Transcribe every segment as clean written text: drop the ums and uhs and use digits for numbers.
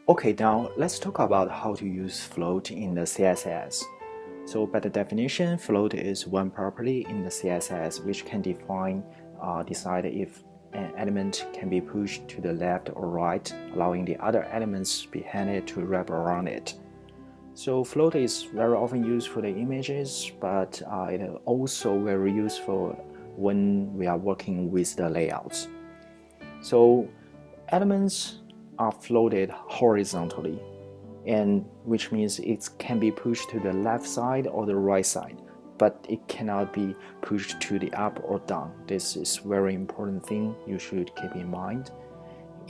Okay, now let's talk about how to use float in the CSS. So by the definition, float is one property in the CSS which can decide if an element can be pushed to the left or right, allowing the other elements behind it to wrap around it. So float is very often used for the images, but it is also very useful when we are working with the layouts. So elements are floated horizontally, and which means it can be pushed to the left side or the right side, but it cannot be pushed to the up or down. This is very important thing you should keep in mind.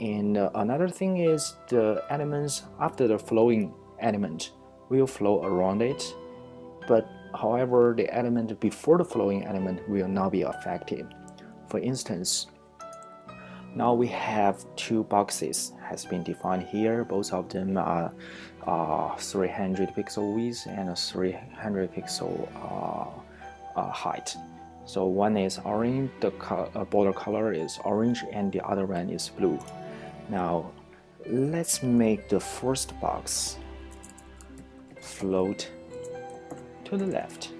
And another thing is the elements after the flowing element will flow around it, but however the element before the flowing element will not be affected. For instance, now we have two boxes has been defined here. Both of them are 300 pixel width and 300 pixel height. So one is orange, the border color is orange, and the other one is blue. Now let's make the first box float to the left.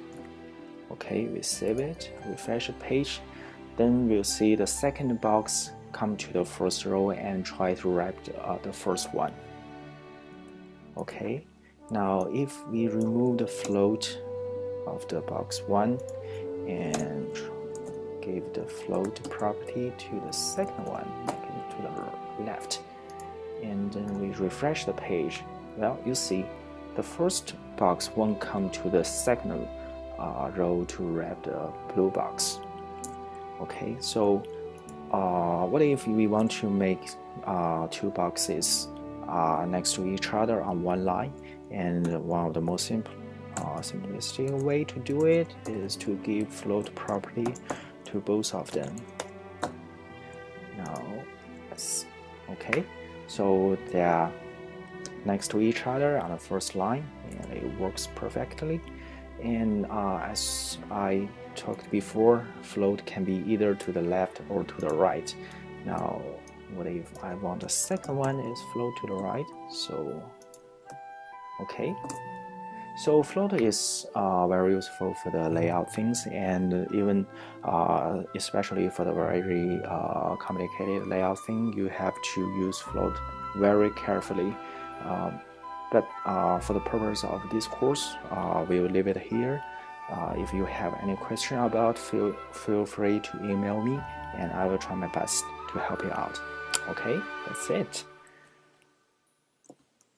Okay, we save it, refresh the page, then we'll see the second box come to the first row and try to wrap the first one. Okay, now if we remove the float of the box 1 and give the float property to the second one, make it to the left, and then we refresh the page, well, you see the first box won't come to the second row to wrap the blue box. Okay, so what if we want to make two boxes next to each other on one line? And one of the most simplistic way to do it is to give float property to both of them. Now, okay, so they are next to each other on the first line, and it works perfectly. And as I talked before, float can be either to the left or to the right. Now, what if I want the second one is float to the right? So, okay. So float is very useful for the layout things, and even especially for the very complicated layout thing, you have to use float very carefully. But for the purpose of this course, we will leave it here. If you have any question about, feel free to email me, and I will try my best to help you out. Okay, that's it.